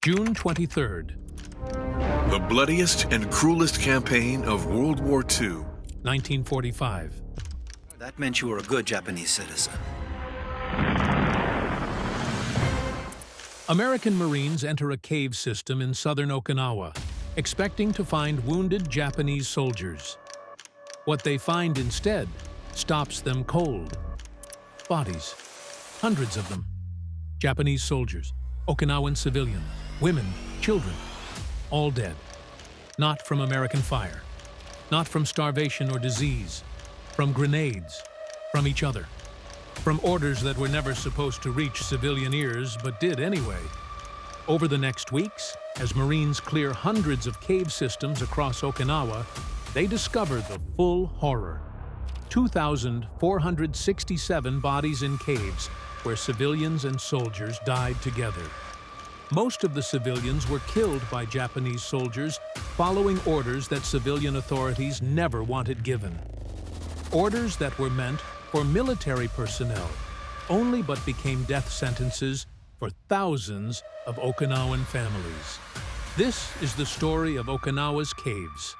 June 23rd, The bloodiest and cruelest campaign of World War II. 1945. That meant you were a good Japanese citizen. American Marines enter a cave system in southern Okinawa, expecting to find wounded Japanese soldiers. What they find instead stops them cold. Bodies, hundreds of them. Japanese soldiers, Okinawan civilians, women, children, all dead. Not from American fire, not from starvation or disease, from grenades, from each other, from orders that were never supposed to reach civilian ears but did anyway. Over the next weeks, as Marines clear hundreds of cave systems across Okinawa, they discover the full horror. 2,467 bodies in caves where civilians and soldiers died together. Most of the civilians were killed by Japanese soldiers following orders that civilian authorities never wanted given. Orders that were meant for military personnel, only but became death sentences for thousands of Okinawan families. This is the story of Okinawa's caves.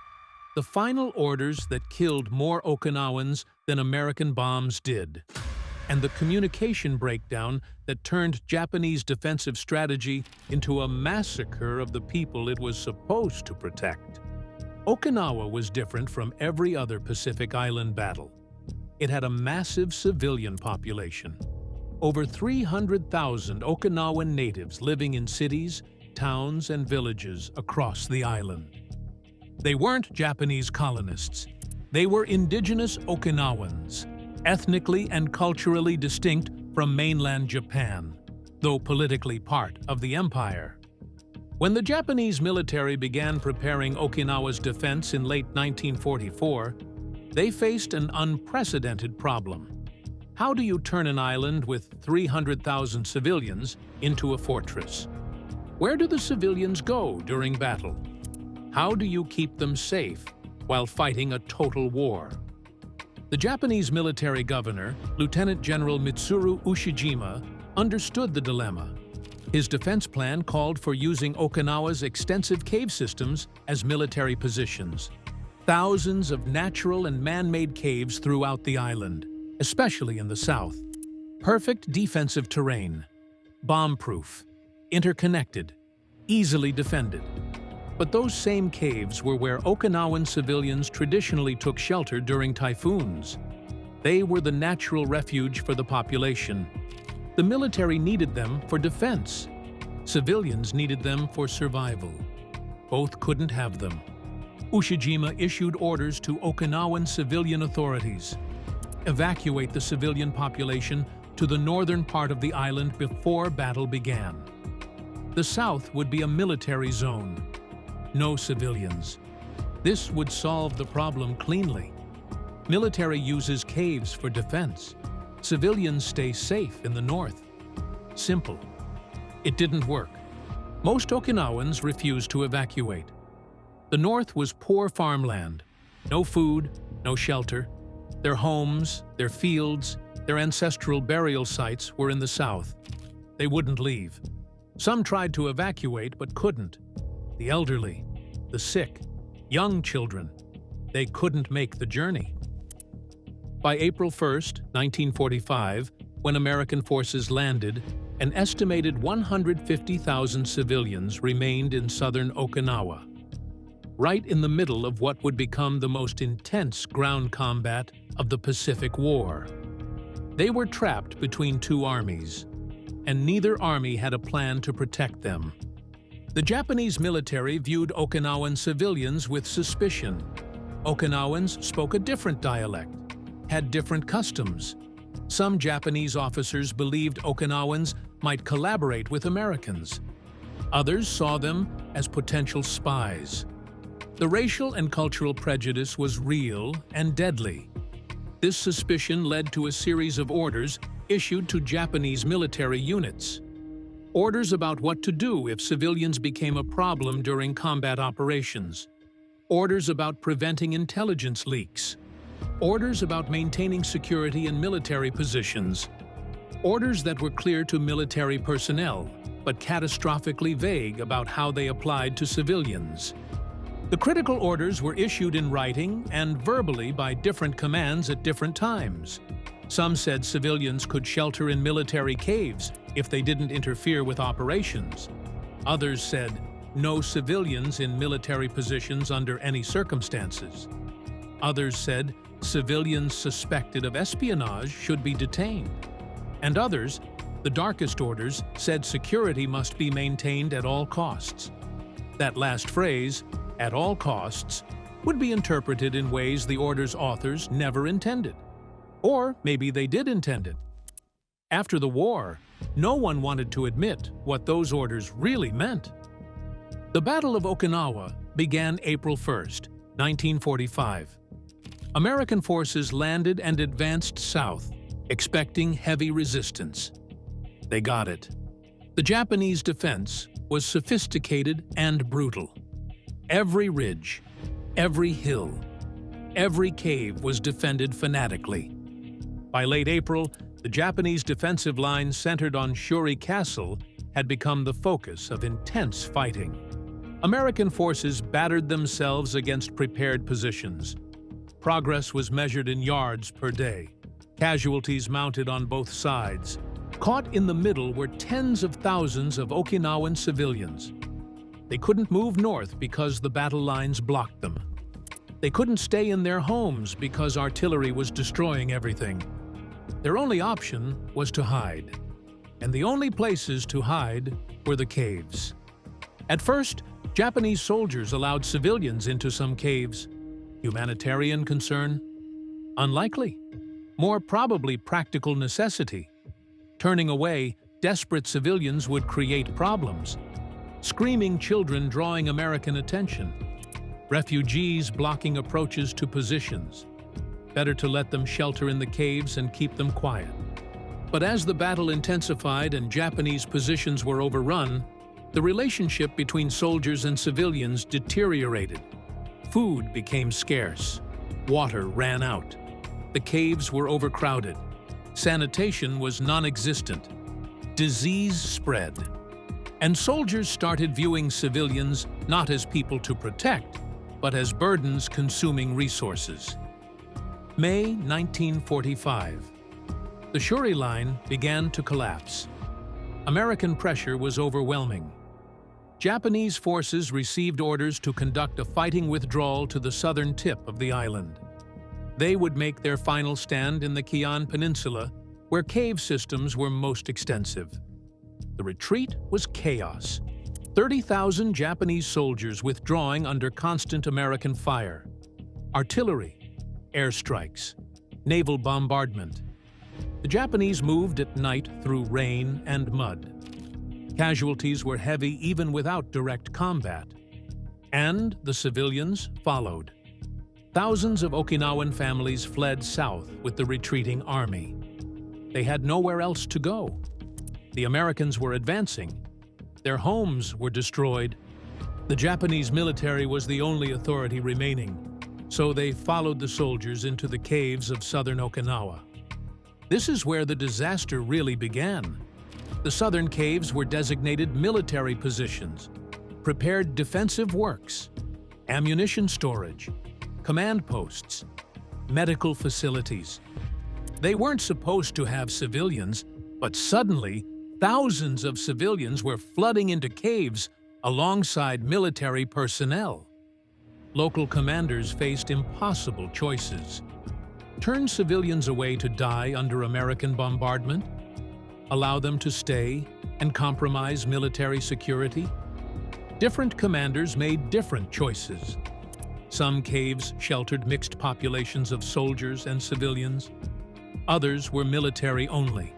The final orders that killed more Okinawans than American bombs did, and the communication breakdown that turned Japanese defensive strategy into a massacre of the people it was supposed to protect. Okinawa was different from every other Pacific Island battle. It had a massive civilian population. Over 300,000 Okinawan natives living in cities, towns, and villages across the island. They weren't Japanese colonists. They were indigenous Okinawans, ethnically and culturally distinct from mainland Japan, though politically part of the empire. When the Japanese military began preparing Okinawa's defense in late 1944, they faced an unprecedented problem. How do you turn an island with 300,000 civilians into a fortress? Where do the civilians go during battle? How do you keep them safe while fighting a total war? The Japanese military governor, Lieutenant General Mitsuru Ushijima, understood the dilemma. His defense plan called for using Okinawa's extensive cave systems as military positions. Thousands of natural and man-made caves throughout the island, especially in the south. Perfect defensive terrain, bomb-proof, interconnected, easily defended. But those same caves were where Okinawan civilians traditionally took shelter during typhoons. They were the natural refuge for the population. The military needed them for defense. Civilians needed them for survival. Both couldn't have them. Ushijima issued orders to Okinawan civilian authorities. Evacuate the civilian population to the northern part of the island before battle began. The south would be a military zone. No civilians. This would solve the problem cleanly. Military uses caves for defense. Civilians stay safe in the north. Simple. It didn't work. Most Okinawans refused to evacuate. The north was poor farmland. No food, no shelter. Their homes, their fields, their ancestral burial sites were in the south. They wouldn't leave. Some tried to evacuate but couldn't. The elderly, the sick, young children, they couldn't make the journey. By April 1st, 1945, when American forces landed, an estimated 150,000 civilians remained in southern Okinawa, right in the middle of what would become the most intense ground combat of the Pacific War. They were trapped between two armies, and neither army had a plan to protect them. The Japanese military viewed Okinawan civilians with suspicion. Okinawans spoke a different dialect, had different customs. Some Japanese officers believed Okinawans might collaborate with Americans. Others saw them as potential spies. The racial and cultural prejudice was real and deadly. This suspicion led to a series of orders issued to Japanese military units. Orders about what to do if civilians became a problem during combat operations. Orders about preventing intelligence leaks. Orders about maintaining security in military positions. Orders that were clear to military personnel. but catastrophically vague about how they applied to civilians. The critical orders were issued in writing and verbally by different commands at different times. Some said civilians could shelter in military caves if they didn't interfere with operations. Others said no civilians in military positions under any circumstances. Others said civilians suspected of espionage should be detained. And others, the darkest orders, said security must be maintained at all costs. That last phrase, "at all costs," would be interpreted in ways the order's authors never intended. Or maybe they did intend it. After the war, no one wanted to admit what those orders really meant. The Battle of Okinawa began April 1st, 1945. American forces landed and advanced south, expecting heavy resistance. They got it. The Japanese defense was sophisticated and brutal. Every ridge, every hill, every cave was defended fanatically. By late April, the Japanese defensive line centered on Shuri Castle had become the focus of intense fighting. American forces battered themselves against prepared positions. Progress was measured in yards per day. Casualties mounted on both sides. Caught in the middle were tens of thousands of Okinawan civilians. They couldn't move north because the battle lines blocked them. They couldn't stay in their homes because artillery was destroying everything. Their only option was to hide. And the only places to hide were the caves. At first, Japanese soldiers allowed civilians into some caves. Humanitarian concern? Unlikely. More probably practical necessity. Turning away, desperate civilians would create problems. Screaming children drawing American attention. Refugees blocking approaches to positions. Better to let them shelter in the caves and keep them quiet. But as the battle intensified and Japanese positions were overrun, the relationship between soldiers and civilians deteriorated. Food became scarce. Water ran out. The caves were overcrowded. Sanitation was non-existent. Disease spread. And soldiers started viewing civilians not as people to protect, but as burdens consuming resources. May 1945. The Shuri Line began to collapse. American pressure was overwhelming. Japanese forces received orders to conduct a fighting withdrawal to the southern tip of the island. They would make their final stand in the Kian Peninsula, where cave systems were most extensive. The retreat was chaos. 30,000 Japanese soldiers withdrawing under constant American fire. Artillery, airstrikes, naval bombardment. The Japanese moved at night through rain and mud. Casualties were heavy even without direct combat. And the civilians followed. Thousands of Okinawan families fled south with the retreating army. They had nowhere else to go. The Americans were advancing. Their homes were destroyed. The Japanese military was the only authority remaining, so they followed the soldiers into the caves of southern Okinawa. This is where the disaster really began. The southern caves were designated military positions, prepared defensive works, ammunition storage, command posts, medical facilities. They weren't supposed to have civilians, but suddenly, thousands of civilians were flooding into caves alongside military personnel. Local commanders faced impossible choices. Turn civilians away to die under American bombardment? Allow them to stay and compromise military security? Different commanders made different choices. Some caves sheltered mixed populations of soldiers and civilians. Others were military only.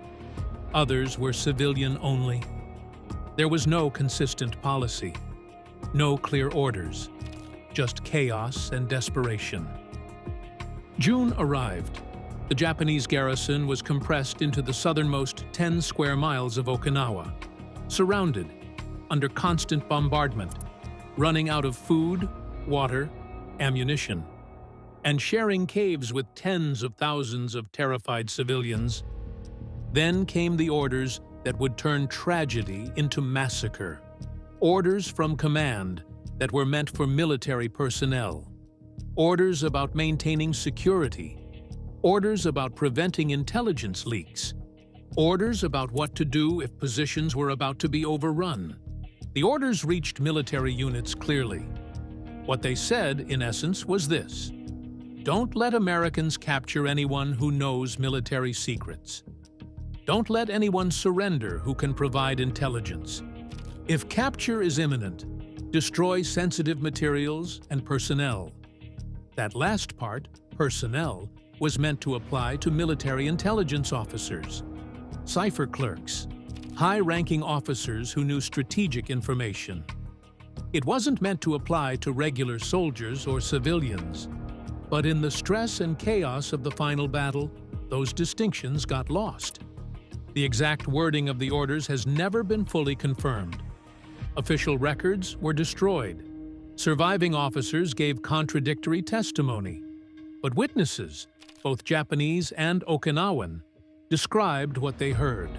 Others were civilian only. There was no consistent policy, no clear orders, just chaos and desperation. June arrived. The Japanese garrison was compressed into the southernmost 10 square miles of Okinawa, surrounded, under constant bombardment, running out of food, water, ammunition, and sharing caves with tens of thousands of terrified civilians. Then came the orders that would turn tragedy into massacre. Orders from command that were meant for military personnel. Orders about maintaining security. Orders about preventing intelligence leaks. Orders about what to do if positions were about to be overrun. The orders reached military units clearly. What they said, in essence, was this: don't let Americans capture anyone who knows military secrets. Don't let anyone surrender who can provide intelligence. If capture is imminent, destroy sensitive materials and personnel. That last part, personnel, was meant to apply to military intelligence officers, cipher clerks, high-ranking officers who knew strategic information. It wasn't meant to apply to regular soldiers or civilians. But in the stress and chaos of the final battle, those distinctions got lost. The exact wording of the orders has never been fully confirmed. Official records were destroyed. Surviving officers gave contradictory testimony. But witnesses, both Japanese and Okinawan, described what they heard.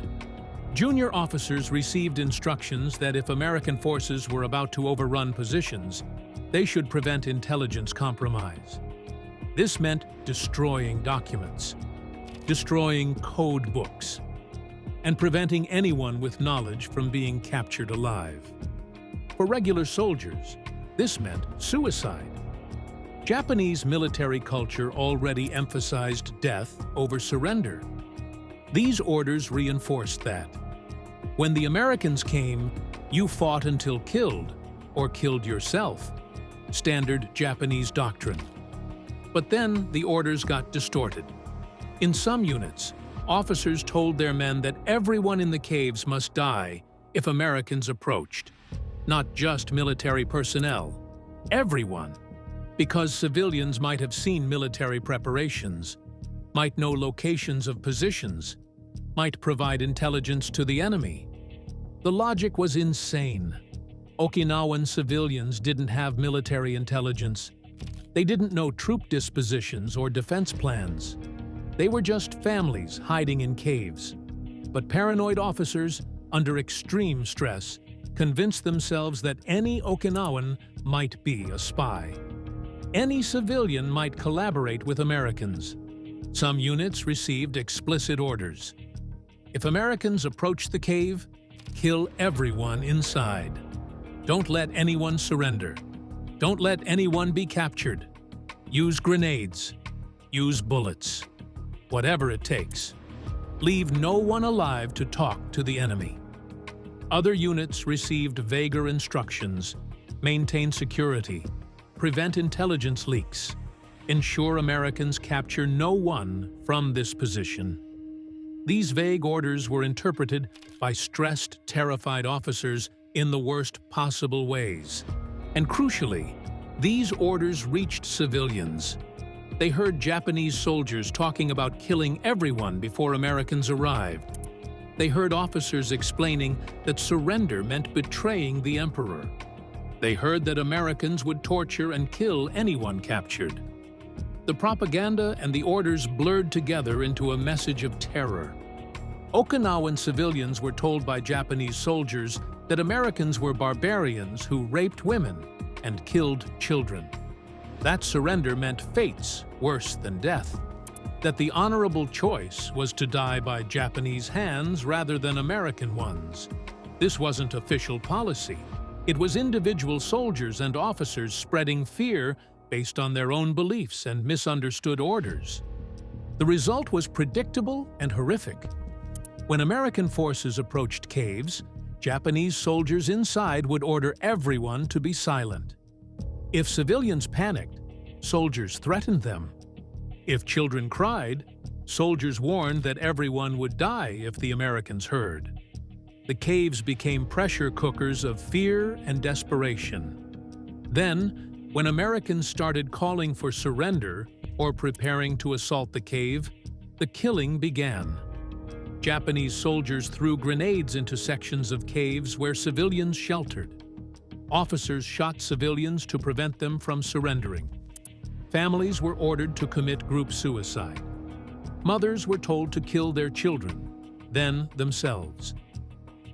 Junior officers received instructions that if American forces were about to overrun positions, they should prevent intelligence compromise. This meant destroying documents, destroying code books, and preventing anyone with knowledge from being captured alive. For regular soldiers, this meant suicide. Japanese military culture already emphasized death over surrender. These orders reinforced that. When the Americans came, you fought until killed, or killed yourself. Standard Japanese doctrine. But then the orders got distorted. In some units, officers told their men that everyone in the caves must die if Americans approached. Not just military personnel, everyone. Because civilians might have seen military preparations, might know locations of positions, might provide intelligence to the enemy. The logic was insane. Okinawan civilians didn't have military intelligence. They didn't know troop dispositions or defense plans. They were just families hiding in caves. But paranoid officers, under extreme stress, convinced themselves that any Okinawan might be a spy. Any civilian might collaborate with Americans. Some units received explicit orders. If Americans approach the cave, kill everyone inside. Don't let anyone surrender. Don't let anyone be captured. Use grenades. Use bullets. Whatever it takes. Leave no one alive to talk to the enemy. Other units received vaguer instructions. Maintain security. Prevent intelligence leaks. Ensure Americans capture no one from this position. These vague orders were interpreted by stressed, terrified officers in the worst possible ways. And crucially, these orders reached civilians. They heard Japanese soldiers talking about killing everyone before Americans arrived. They heard officers explaining that surrender meant betraying the emperor. They heard that Americans would torture and kill anyone captured. The propaganda and the orders blurred together into a message of terror. Okinawan civilians were told by Japanese soldiers that Americans were barbarians who raped women and killed children. That surrender meant fates worse than death. That the honorable choice was to die by Japanese hands rather than American ones. This wasn't official policy. It was individual soldiers and officers spreading fear based on their own beliefs and misunderstood orders. The result was predictable and horrific. When American forces approached caves, Japanese soldiers inside would order everyone to be silent. If civilians panicked, soldiers threatened them. If children cried, soldiers warned that everyone would die if the Americans heard. The caves became pressure cookers of fear and desperation. Then, when Americans started calling for surrender or preparing to assault the cave, the killing began. Japanese soldiers threw grenades into sections of caves where civilians sheltered. Officers shot civilians to prevent them from surrendering. Families were ordered to commit group suicide. Mothers were told to kill their children, then themselves.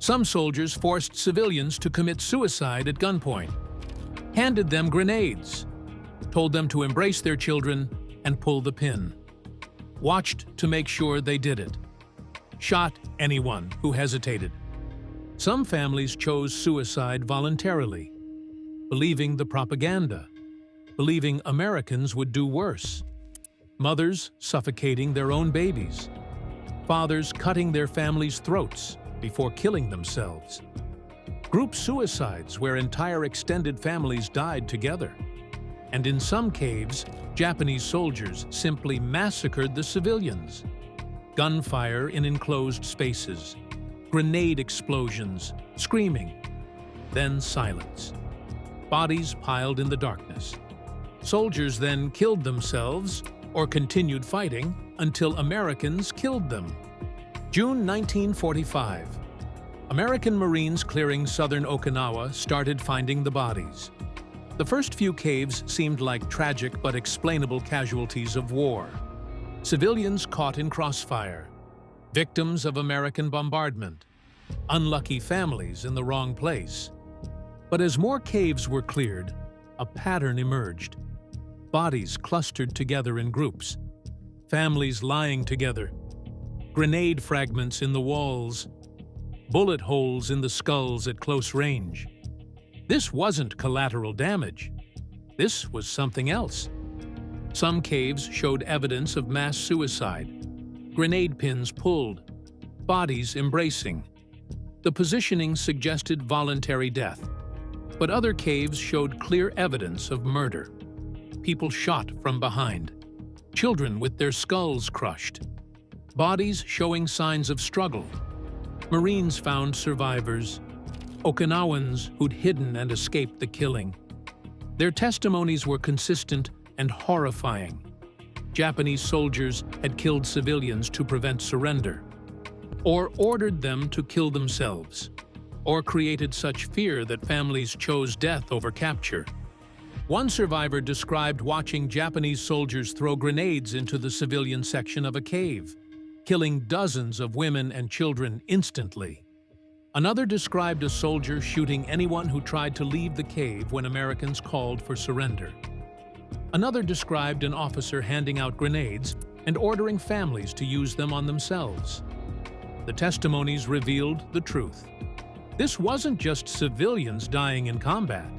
Some soldiers forced civilians to commit suicide at gunpoint, handed them grenades, told them to embrace their children and pull the pin, watched to make sure they did it, shot anyone who hesitated. Some families chose suicide voluntarily, believing the propaganda, believing Americans would do worse. Mothers suffocating their own babies, fathers cutting their families' throats before killing themselves. Group suicides where entire extended families died together. And in some caves, Japanese soldiers simply massacred the civilians. Gunfire in enclosed spaces, grenade explosions, screaming, then silence. Bodies piled in the darkness. Soldiers then killed themselves or continued fighting until Americans killed them. June 1945. American Marines clearing southern Okinawa started finding the bodies. The first few caves seemed like tragic but explainable casualties of war. Civilians caught in crossfire, victims of American bombardment, unlucky families in the wrong place. But as more caves were cleared, a pattern emerged. Bodies clustered together in groups, families lying together, grenade fragments in the walls, bullet holes in the skulls at close range. This wasn't collateral damage. This was something else. Some caves showed evidence of mass suicide, grenade pins pulled, bodies embracing. The positioning suggested voluntary death, but other caves showed clear evidence of murder. People shot from behind, children with their skulls crushed, bodies showing signs of struggle. Marines found survivors, Okinawans who'd hidden and escaped the killing. Their testimonies were consistent and horrifying. Japanese soldiers had killed civilians to prevent surrender, or ordered them to kill themselves, or created such fear that families chose death over capture. One survivor described watching Japanese soldiers throw grenades into the civilian section of a cave, killing dozens of women and children instantly. Another described a soldier shooting anyone who tried to leave the cave when Americans called for surrender. Another described an officer handing out grenades and ordering families to use them on themselves. The testimonies revealed the truth. This wasn't just civilians dying in combat.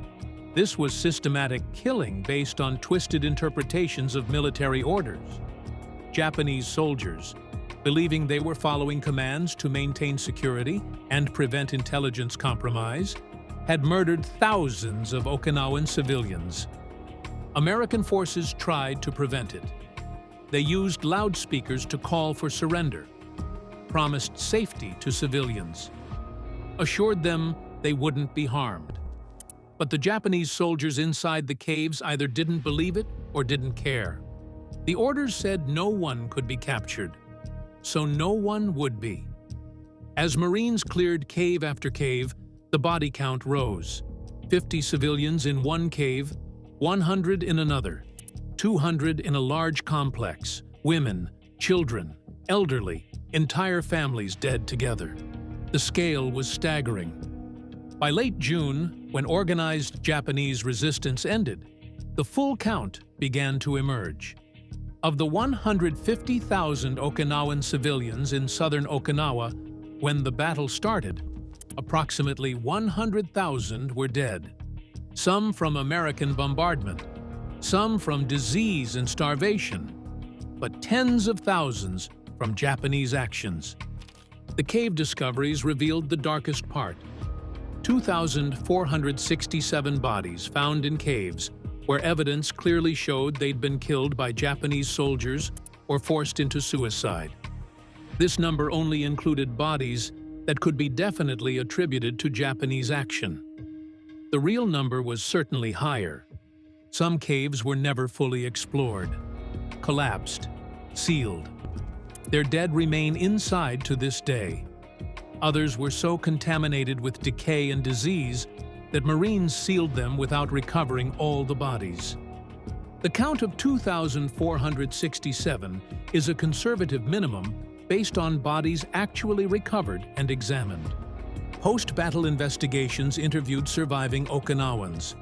This was systematic killing based on twisted interpretations of military orders. Japanese soldiers, believing they were following commands to maintain security and prevent intelligence compromise, had murdered thousands of Okinawan civilians. American forces tried to prevent it. They used loudspeakers to call for surrender, promised safety to civilians, assured them they wouldn't be harmed. But the Japanese soldiers inside the caves either didn't believe it or didn't care. The orders said no one could be captured, so no one would be. As Marines cleared cave after cave, the body count rose. 50 civilians in one cave, 100 in another, 200 in a large complex, women, children, elderly, entire families dead together. The scale was staggering. By late June, when organized Japanese resistance ended, the full count began to emerge. Of the 150,000 Okinawan civilians in southern Okinawa when the battle started, approximately 100,000 were dead. Some from American bombardment, some from disease and starvation, but tens of thousands from Japanese actions. The cave discoveries revealed the darkest part. 2,467 bodies found in caves where evidence clearly showed they'd been killed by Japanese soldiers or forced into suicide. This number only included bodies that could be definitely attributed to Japanese action. The real number was certainly higher. Some caves were never fully explored, collapsed, sealed. Their dead remain inside to this day. Others were so contaminated with decay and disease that Marines sealed them without recovering all the bodies. The count of 2,467 is a conservative minimum based on bodies actually recovered and examined. Post-battle investigations interviewed surviving Okinawans.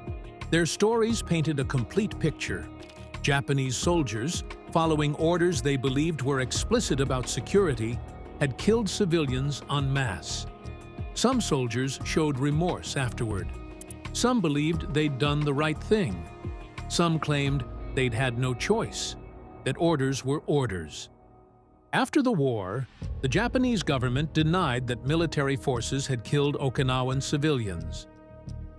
Their stories painted a complete picture. Japanese soldiers, following orders they believed were explicit about security, had killed civilians en masse. Some soldiers showed remorse afterward. Some believed they'd done the right thing. Some claimed they'd had no choice, that orders were orders. After the war, the Japanese government denied that military forces had killed Okinawan civilians.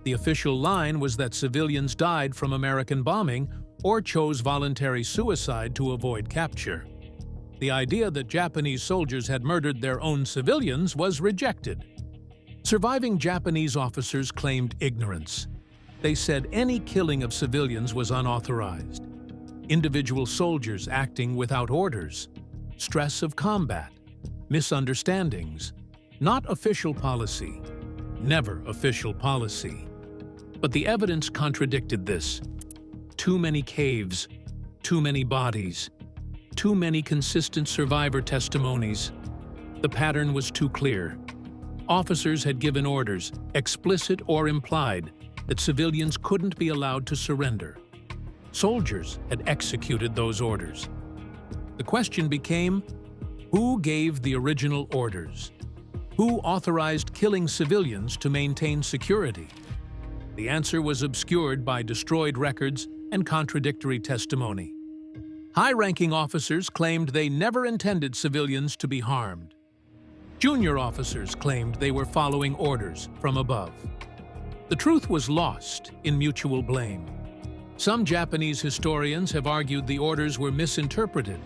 The official line was that civilians died from American bombing or chose voluntary suicide to avoid capture. The idea that Japanese soldiers had murdered their own civilians was rejected. Surviving Japanese officers claimed ignorance. They said any killing of civilians was unauthorized. Individual soldiers acting without orders. Stress of combat. Misunderstandings. Not official policy. Never official policy. But the evidence contradicted this. Too many caves. Too many bodies. Too many consistent survivor testimonies. The pattern was too clear. Officers had given orders, explicit or implied, that civilians couldn't be allowed to surrender. Soldiers had executed those orders. The question became, who gave the original orders? Who authorized killing civilians to maintain security? The answer was obscured by destroyed records and contradictory testimony. High-ranking officers claimed they never intended civilians to be harmed. Junior officers claimed they were following orders from above. The truth was lost in mutual blame. Some Japanese historians have argued the orders were misinterpreted,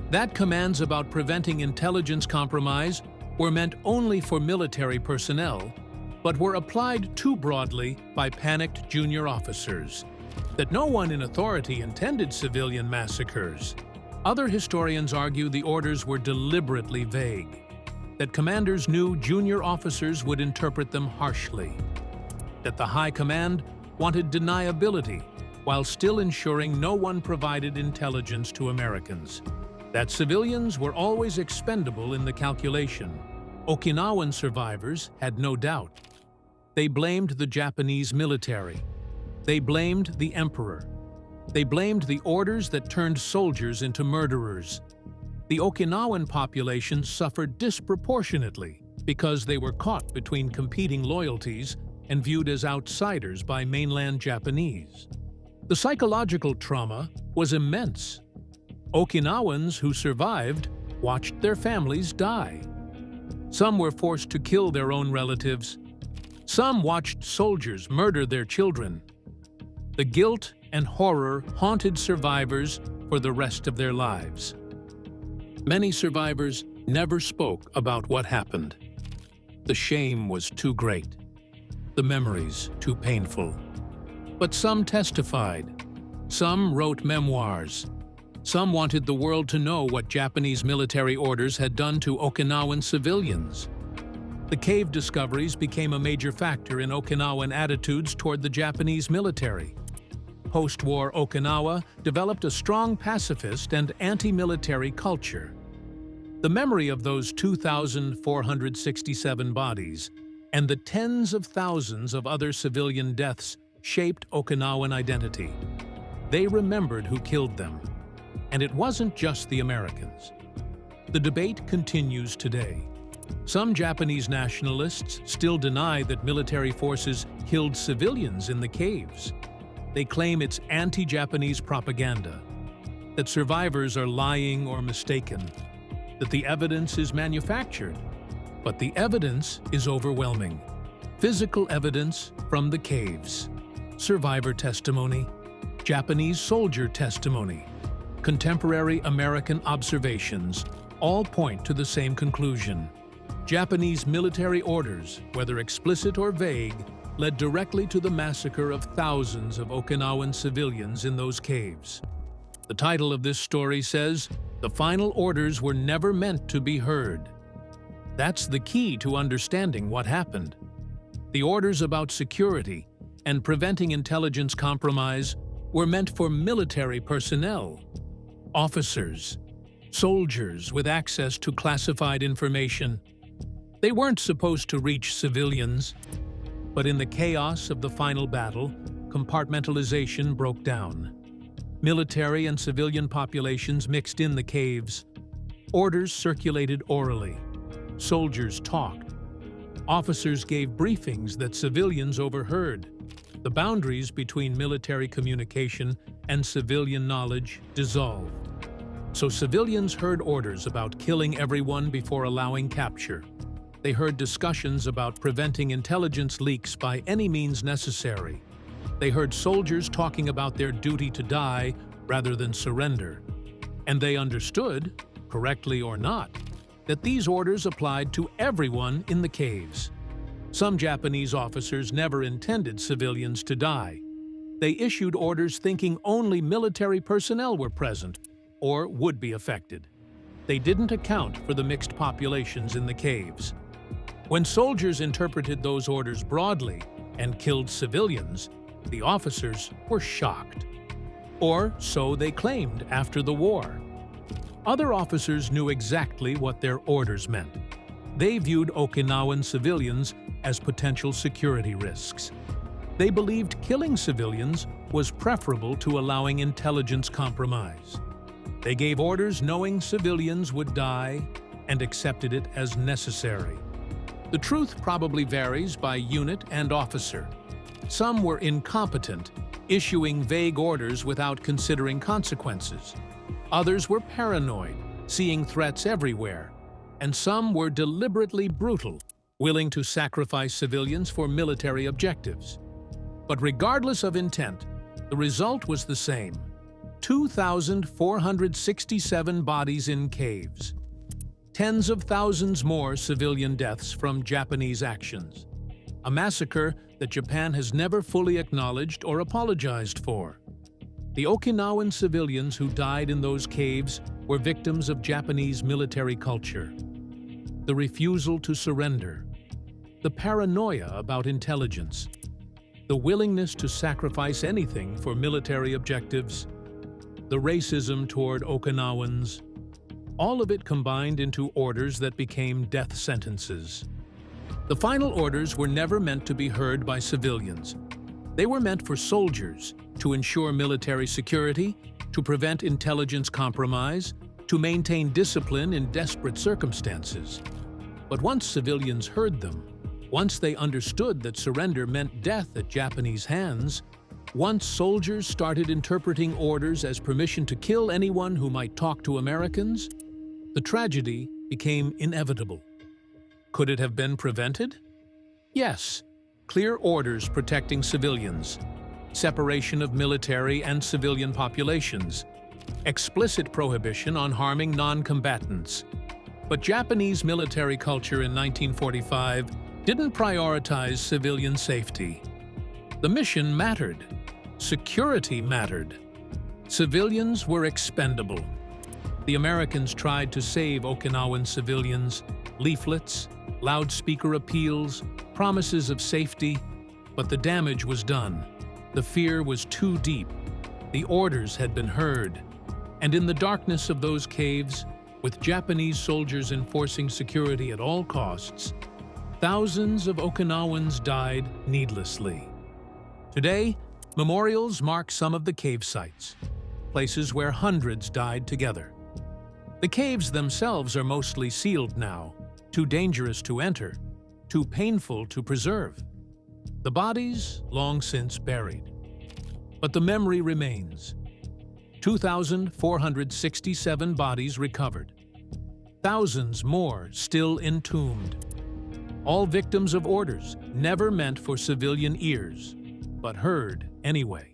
that commands about preventing intelligence compromise were meant only for military personnel, but were applied too broadly by panicked junior officers, that no one in authority intended civilian massacres. Other historians argue the orders were deliberately vague, that commanders knew junior officers would interpret them harshly, that the high command wanted deniability while still ensuring no one provided intelligence to Americans, that civilians were always expendable in the calculation. Okinawan survivors had no doubt. They blamed the Japanese military. They blamed the emperor. They blamed the orders that turned soldiers into murderers. The Okinawan population suffered disproportionately because they were caught between competing loyalties and viewed as outsiders by mainland Japanese. The psychological trauma was immense. Okinawans who survived watched their families die. Some were forced to kill their own relatives. Some watched soldiers murder their children. The guilt and horror haunted survivors for the rest of their lives. Many survivors never spoke about what happened. The shame was too great. The memories too painful. But some testified. Some wrote memoirs. Some wanted the world to know what Japanese military orders had done to Okinawan civilians. The cave discoveries became a major factor in Okinawan attitudes toward the Japanese military. Post-war Okinawa developed a strong pacifist and anti-military culture. The memory of those 2,467 bodies and the tens of thousands of other civilian deaths shaped Okinawan identity. They remembered who killed them. And it wasn't just the Americans. The debate continues today. Some Japanese nationalists still deny that military forces killed civilians in the caves. They claim it's anti-Japanese propaganda, that survivors are lying or mistaken, that the evidence is manufactured. But the evidence is overwhelming. Physical evidence from the caves, survivor testimony, Japanese soldier testimony, contemporary American observations all point to the same conclusion. Japanese military orders, whether explicit or vague, led directly to the massacre of thousands of Okinawan civilians in those caves. The title of this story says, "The final orders were never meant to be heard." That's the key to understanding what happened. The orders about security and preventing intelligence compromise were meant for military personnel, officers, soldiers with access to classified information. They weren't supposed to reach civilians, but in the chaos of the final battle, compartmentalization broke down. Military and civilian populations mixed in the caves. Orders circulated orally. Soldiers talked. Officers gave briefings that civilians overheard. The boundaries between military communication and civilian knowledge dissolved. So civilians heard orders about killing everyone before allowing capture. They heard discussions about preventing intelligence leaks by any means necessary. They heard soldiers talking about their duty to die rather than surrender. And they understood, correctly or not, that these orders applied to everyone in the caves. Some Japanese officers never intended civilians to die. They issued orders thinking only military personnel were present or would be affected. They didn't account for the mixed populations in the caves. When soldiers interpreted those orders broadly and killed civilians, the officers were shocked. Or so they claimed after the war. Other officers knew exactly what their orders meant. They viewed Okinawan civilians as potential security risks. They believed killing civilians was preferable to allowing intelligence compromise. They gave orders knowing civilians would die and accepted it as necessary. The truth probably varies by unit and officer. Some were incompetent, issuing vague orders without considering consequences. Others were paranoid, seeing threats everywhere. And some were deliberately brutal, willing to sacrifice civilians for military objectives. But regardless of intent, the result was the same: 2,467 bodies in caves. Tens of thousands more civilian deaths from Japanese actions. A massacre that Japan has never fully acknowledged or apologized for. The Okinawan civilians who died in those caves were victims of Japanese military culture. The refusal to surrender. The paranoia about intelligence. The willingness to sacrifice anything for military objectives. The racism toward Okinawans. All of it combined into orders that became death sentences. The final orders were never meant to be heard by civilians. They were meant for soldiers to ensure military security, to prevent intelligence compromise, to maintain discipline in desperate circumstances. But once civilians heard them, once they understood that surrender meant death at Japanese hands, once soldiers started interpreting orders as permission to kill anyone who might talk to Americans, the tragedy became inevitable. Could it have been prevented? Yes. Clear orders protecting civilians, separation of military and civilian populations, explicit prohibition on harming non-combatants. But Japanese military culture in 1945 didn't prioritize civilian safety. The mission mattered. Security mattered. Civilians were expendable. The Americans tried to save Okinawan civilians, leaflets, loudspeaker appeals, promises of safety, but the damage was done. The fear was too deep. The orders had been heard. And in the darkness of those caves, with Japanese soldiers enforcing security at all costs, thousands of Okinawans died needlessly. Today, memorials mark some of the cave sites, places where hundreds died together. The caves themselves are mostly sealed now, too dangerous to enter, too painful to preserve. The bodies long since buried. But the memory remains. 2,467 bodies recovered. Thousands more still entombed. All victims of orders never meant for civilian ears, but heard anyway.